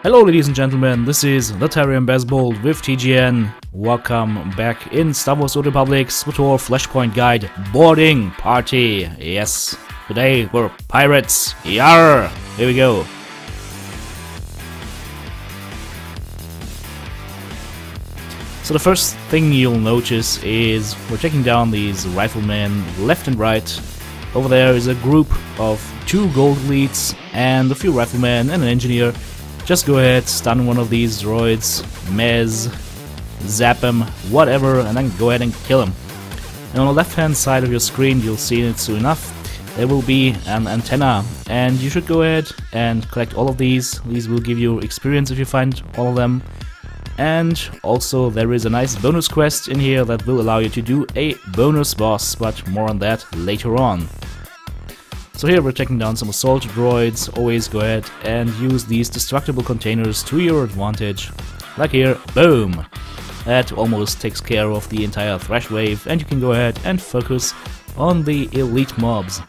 Hello ladies and gentlemen, this is the Terran Baseball with TGN. Welcome back in Star Wars: Old Republic's SWTOR Flashpoint guide, Boarding Party. Yes, today we're pirates. Yarr! Here we go. So the first thing you'll notice is we're taking down these riflemen left and right. Over there is a group of 2 gold elites and a few riflemen and an engineer. Just go ahead, stun one of these droids, mez, zap him, whatever, and then go ahead and kill him. And on the left hand side of your screen, you'll see it soon enough, there will be an antenna, and you should go ahead and collect all of these. These will give you experience if you find all of them. And also there is a nice bonus quest in here that will allow you to do a bonus boss, but more on that later on. So here we're taking down some assault droids. Always go ahead and use these destructible containers to your advantage. Like here, boom! That almost takes care of the entire thrash wave, and you can go ahead and focus on the elite mobs.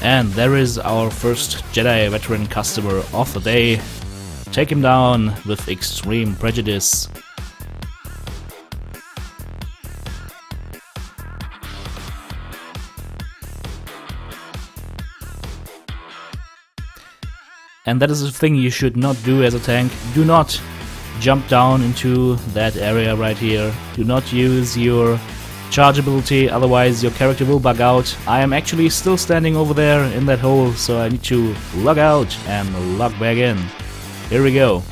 And there is our first Jedi veteran customer of the day. Take him down with extreme prejudice. And that is the thing you should not do as a tank. Do not jump down into that area right here. Do not use your charge ability, otherwise your character will bug out. I am actually still standing over there in that hole, so I need to log out and log back in. Here we go.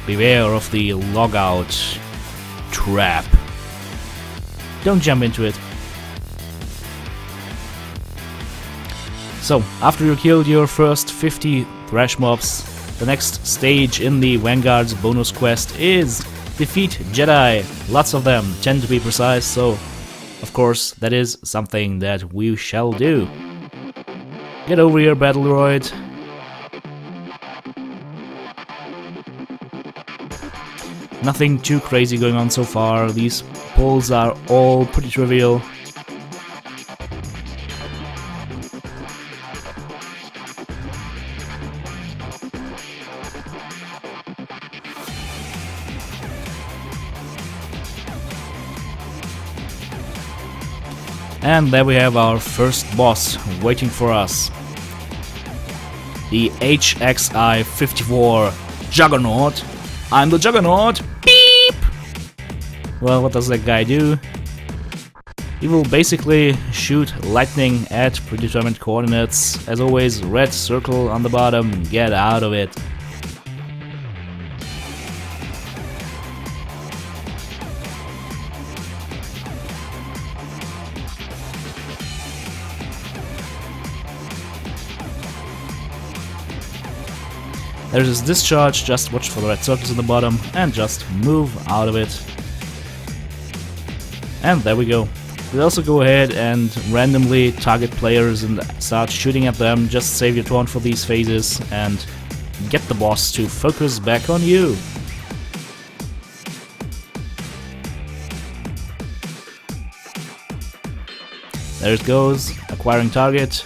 Beware of the logout trap. Don't jump into it. So, after you killed your first 50 thrash mobs, the next stage in the Vanguard's bonus quest is defeat Jedi. Lots of them, 10 to be precise, so of course that is something that we shall do. Get over here, battle droid. Nothing too crazy going on so far. These pulls are all pretty trivial. And there we have our first boss waiting for us. The HXI-54 Juggernaut. I'm the Juggernaut! Beep! Well, what does that guy do? He will basically shoot lightning at predetermined coordinates. As always, red circle on the bottom. Get out of it. There's this discharge, just watch for the red circles in the bottom and just move out of it. And there we go. We'll also go ahead and randomly target players and start shooting at them. Just save your taunt for these phases and get the boss to focus back on you. There it goes, acquiring target.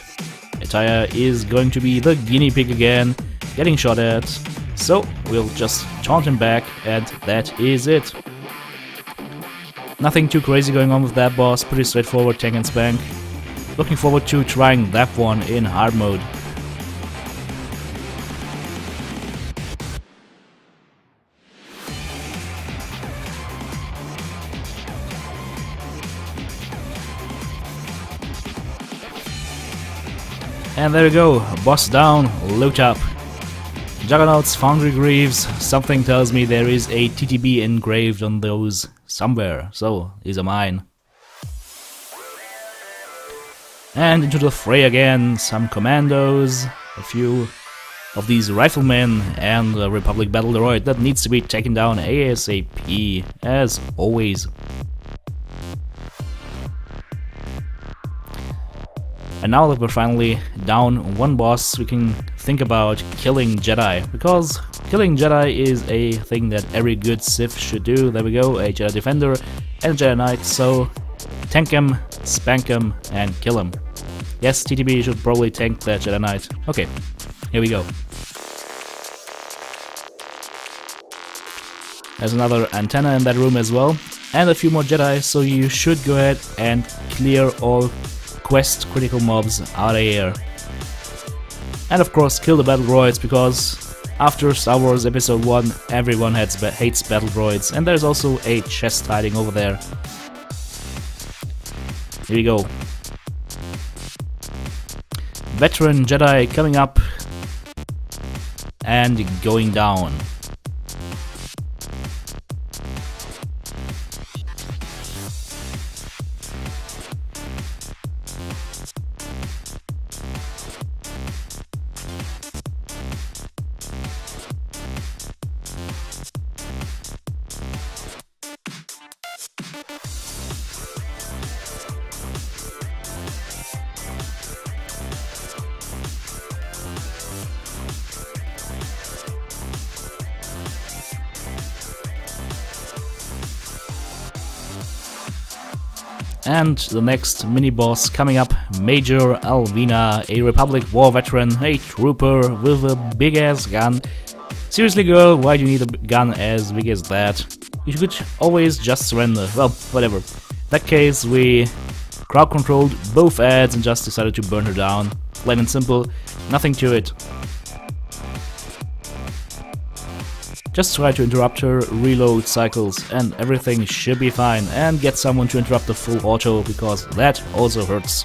Ataya is going to be the guinea pig again, getting shot at, so we'll just taunt him back, and that is it. Nothing too crazy going on with that boss, pretty straightforward tank and spank. Looking forward to trying that one in hard mode. And there we go, boss down, loot up. Juggernaut's Foundry Greaves, something tells me there is a TTB engraved on those somewhere, so these are mine. And into the fray again, some commandos, a few of these riflemen and the Republic battle droid that needs to be taken down ASAP, as always. And now that we're finally down one boss, we can think about killing Jedi, because killing Jedi is a thing that every good Sith should do. There we go, a Jedi Defender and a Jedi Knight, so tank him, spank him, and kill him. Yes, TTB should probably tank that Jedi Knight. Okay, here we go. There's another antenna in that room as well, and a few more Jedi, so you should go ahead and clear all quest critical mobs out of here. And of course kill the battle droids, because after Star Wars Episode 1 everyone hates battle droids, and there's also a chest hiding over there. Here we go. Veteran Jedi coming up and going down. And the next mini-boss coming up, Major Alvina, a Republic war veteran, a trooper with a big-ass gun. Seriously girl, why do you need a gun as big as that? You could always just surrender. Well, whatever. In that case, we crowd controlled both ads and just decided to burn her down. Plain and simple, nothing to it. Just try to interrupt her reload cycles and everything should be fine, and get someone to interrupt the full auto, because that also hurts.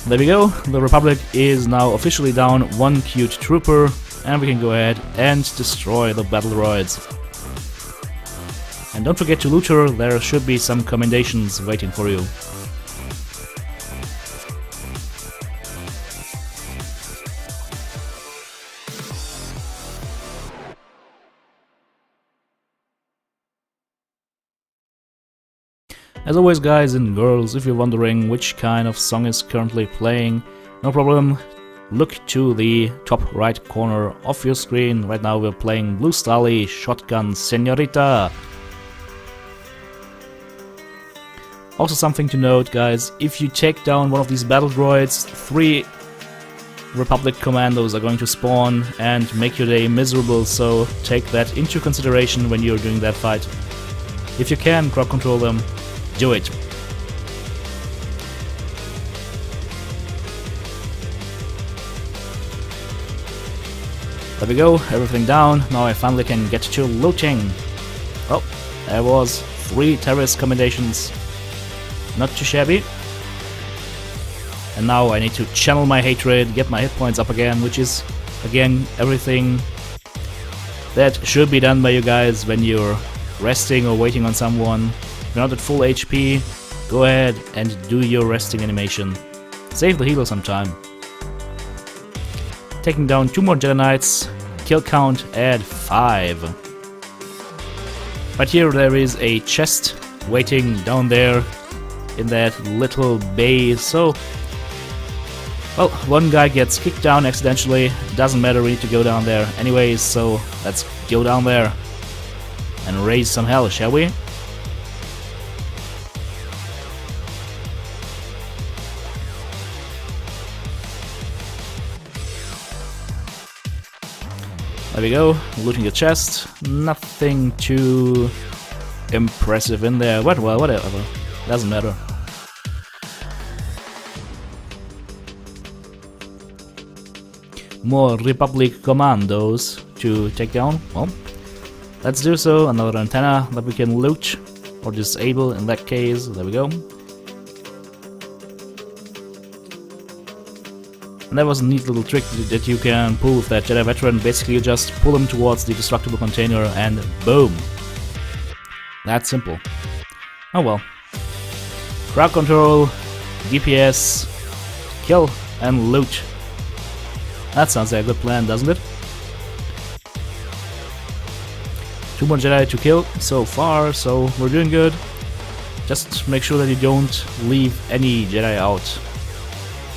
There we go, the Republic is now officially down one cute trooper, and we can go ahead and destroy the battle droids. And don't forget to loot her, there should be some commendations waiting for you. As always guys and girls, if you're wondering which kind of song is currently playing, no problem, look to the top right corner of your screen. Right now we're playing Blue Stally, Shotgun Senorita. Also something to note guys, if you take down one of these battle droids, 3 Republic commandos are going to spawn and make your day miserable, so take that into consideration when you're doing that fight. If you can crowd control them, do it. There we go, everything down. Now I finally can get to looting. Oh, there was 3 terrorist commendations. Not too shabby. And now I need to channel my hatred, get my hit points up again, which is, again, everything that should be done by you guys when you're resting or waiting on someone. If you're not at full HP, go ahead and do your resting animation. Save the healer some time. Taking down 2 more Jedi Knights, kill count at 5. Right here there is a chest waiting down there in that little bay, so... well, one guy gets kicked down accidentally, doesn't matter, we need to go down there anyways, so let's go down there and raise some hell, shall we? There we go, looting the chest, nothing too impressive in there, but well, whatever, doesn't matter. More Republic commandos to take down, well, let's do so. Another antenna that we can loot, or disable in that case, there we go. And that was a neat little trick that you can pull with that Jedi Veteran. Basically you just pull him towards the destructible container and boom! That simple. Oh well. Crowd control, DPS, kill, and loot. That sounds like a good plan, doesn't it? 2 more Jedi to kill so far, so we're doing good. Just make sure that you don't leave any Jedi out.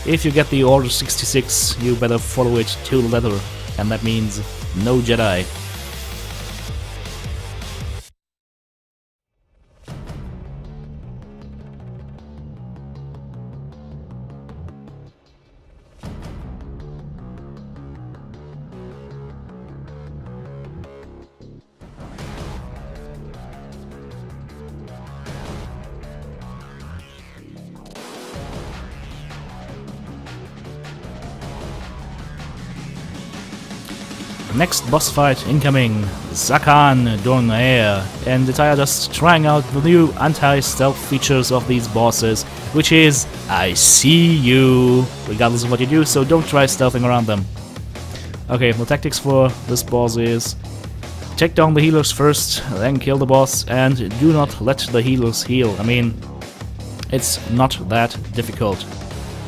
If you get the Order 66, you better follow it to the letter, and that means no Jedi. Next boss fight incoming, Zakan Dornair, and Itaya just trying out the new anti-stealth features of these bosses, which is, I see you, regardless of what you do, so don't try stealthing around them. Okay, the tactics for this boss is take down the healers first, then kill the boss, and do not let the healers heal. I mean, it's not that difficult.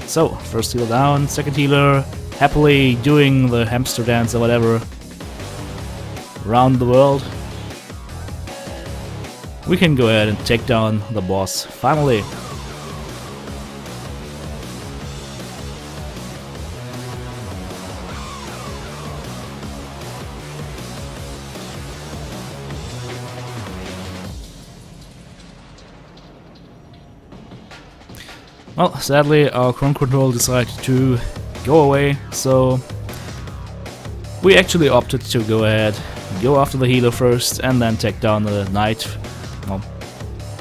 So, first healer down, second healer, happily doing the hamster dance or whatever around the world. We can go ahead and take down the boss finally. Well, sadly our Chrome Control decided to go away, so we actually opted to go ahead, go after the healer first, and then take down the knight. Well,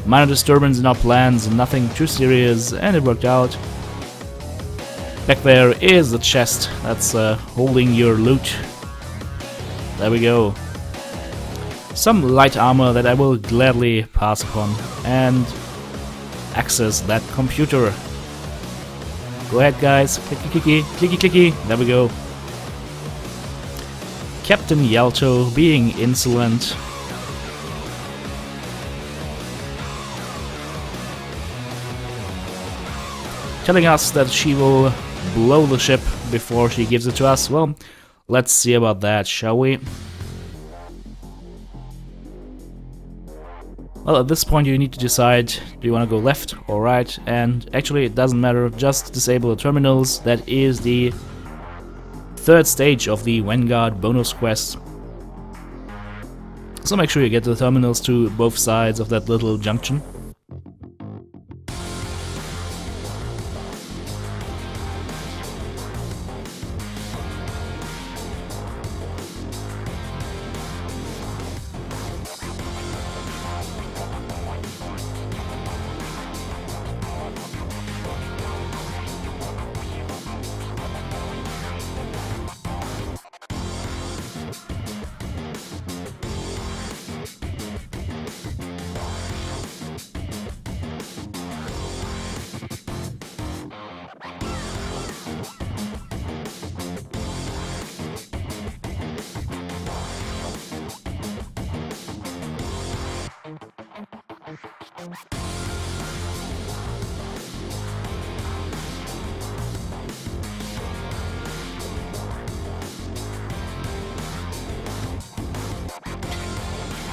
minor disturbance in our plans, nothing too serious, and it worked out. Back there is the chest that's holding your loot. There we go. Some light armor that I will gladly pass upon, and access that computer. Go ahead guys, clicky clicky, clicky clicky, there we go. Captain Yalto being insolent. Telling us that she will blow the ship before she gives it to us. Well, let's see about that, shall we? Well, at this point you need to decide, do you want to go left or right, and actually it doesn't matter, just disable the terminals. That is the third stage of the Vanguard bonus quest. So make sure you get the terminals to both sides of that little junction.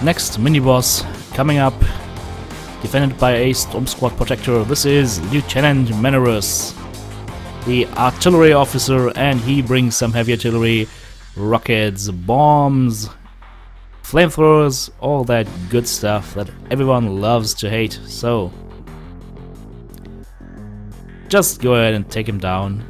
Next mini-boss coming up, defended by a Storm Squad protector. This is Lieutenant Menorus, the artillery officer, and he brings some heavy artillery, rockets, bombs, flamethrowers, all that good stuff that everyone loves to hate. So just go ahead and take him down.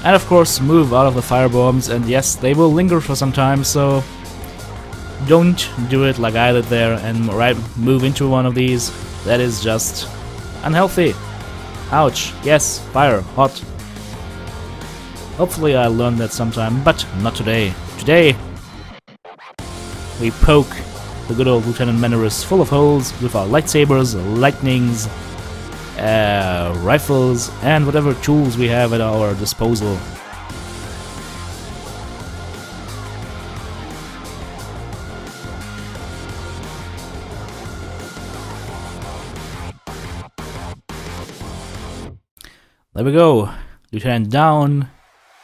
And of course move out of the firebombs, and yes, they will linger for some time, so don't do it like I did there and move into one of these. That is just unhealthy. Ouch, yes, fire, hot. Hopefully I learned that sometime, but not today. Today we poke the good old Lieutenant Menorus full of holes with our lightsabers, lightnings, rifles, and whatever tools we have at our disposal. There we go. Lieutenant down,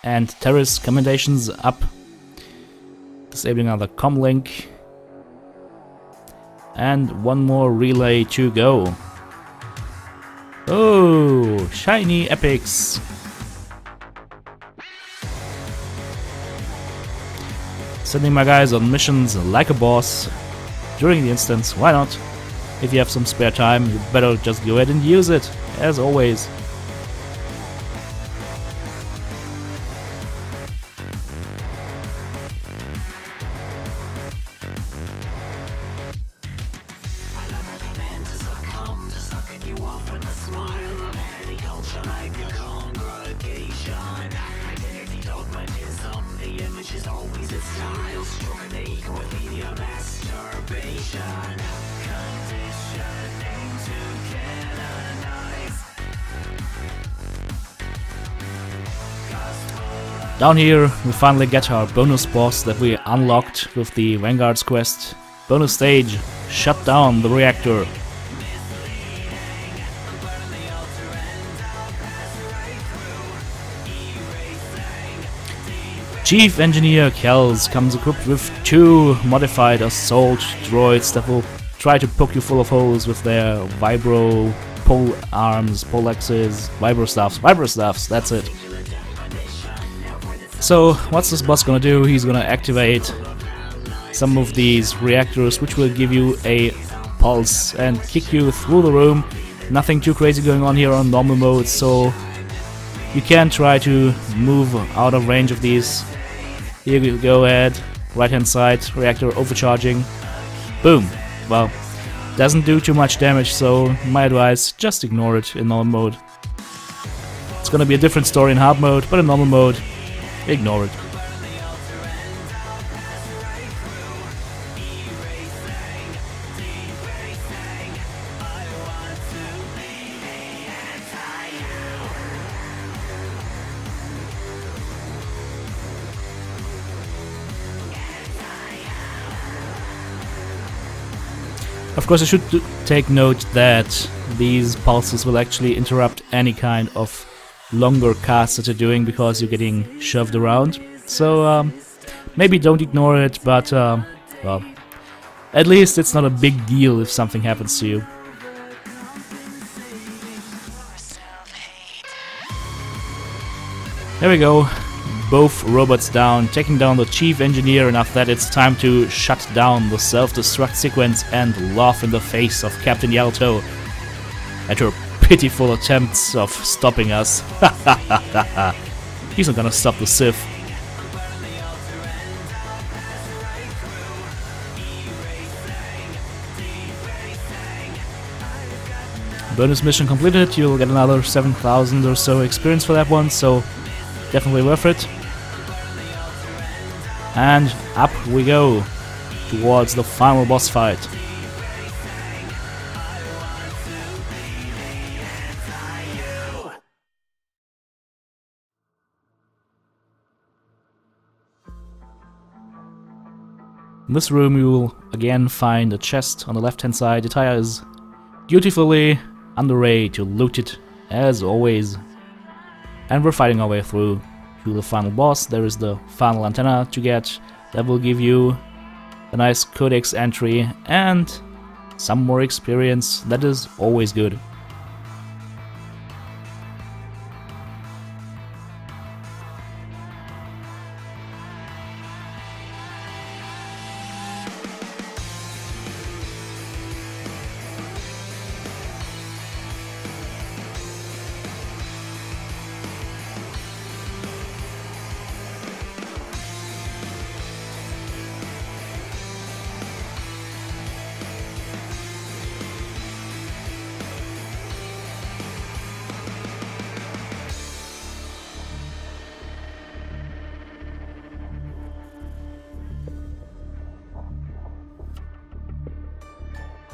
and terrorist commendations up. Disabling another comlink. And one more relay to go. Oh, shiny epics. Sending my guys on missions like a boss. During the instance, why not? If you have some spare time, you better just go ahead and use it, as always. Down here, we finally get our bonus boss that we unlocked with the Vanguard's quest. Bonus stage, shut down the reactor. Chief Engineer Kells comes equipped with 2 modified assault droids that will try to poke you full of holes with their vibro pole arms, poleaxes, vibro staffs, that's it. So, what's this boss gonna do? He's gonna activate some of these reactors, which will give you a pulse and kick you through the room. Nothing too crazy going on here on normal mode, so you can try to move out of range of these. Here we go ahead, right hand side, reactor overcharging. Boom! Well, doesn't do too much damage, so my advice, just ignore it in normal mode. It's gonna be a different story in hard mode, but in normal mode, ignore it. Of course, I should take note that these pulses will actually interrupt any kind of longer casts that you're doing because you're getting shoved around. So maybe don't ignore it, but well, at least it's not a big deal if something happens to you. There we go. Both robots down, taking down the chief engineer, and after that it's time to shut down the self-destruct sequence and laugh in the face of Captain Yalto at her pitiful attempts of stopping us. He's not gonna stop the Sith. Bonus mission completed, you'll get another 7,000 or so experience for that one, so definitely worth it. And up we go towards the final boss fight. In this room you will again find a chest on the left hand side. The tire is dutifully underway to loot it as always. And we're fighting our way through to the final boss. There is the final antenna to get that will give you a nice codex entry and some more experience. That is always good.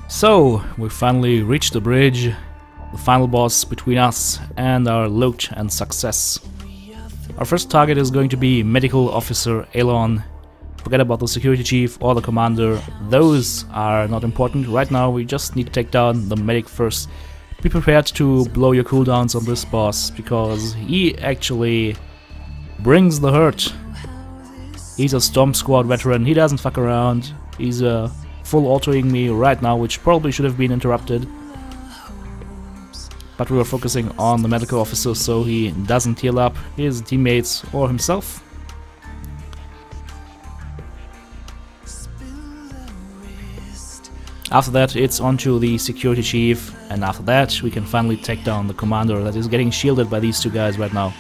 So, we finally reached the bridge, the final boss between us and our loot and success. Our first target is going to be Medical Officer Elon. Forget about the security chief or the commander, those are not important. Right now we just need to take down the medic first. Be prepared to blow your cooldowns on this boss, because he actually brings the hurt. He's a Storm Squad veteran, he doesn't fuck around. He's full autoing me right now, which probably should have been interrupted. But we were focusing on the medical officer so he doesn't heal up his teammates or himself. After that it's on to the security chief, and after that we can finally take down the commander that is getting shielded by these two guys right now.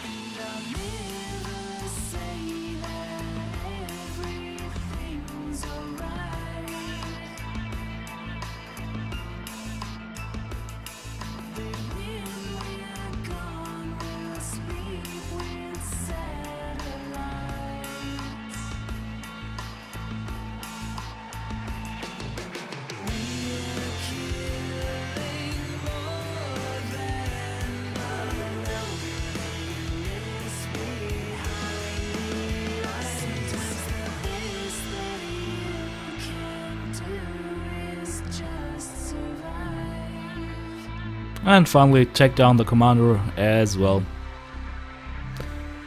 And finally take down the commander as well.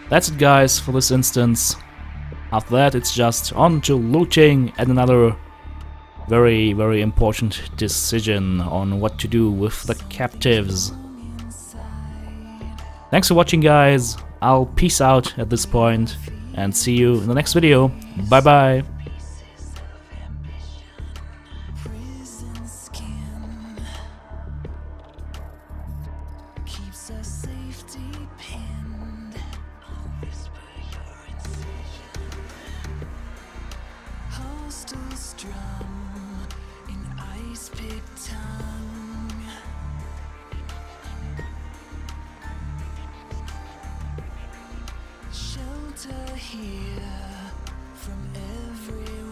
That's it guys for this instance. After that it's just on to looting and another very important decision on what to do with the captives. Thanks for watching guys, I'll peace out at this point and see you in the next video. Bye bye. A safety pin. I'll whisper your incision. Hostile strum in ice-pick tongue. Shelter here from every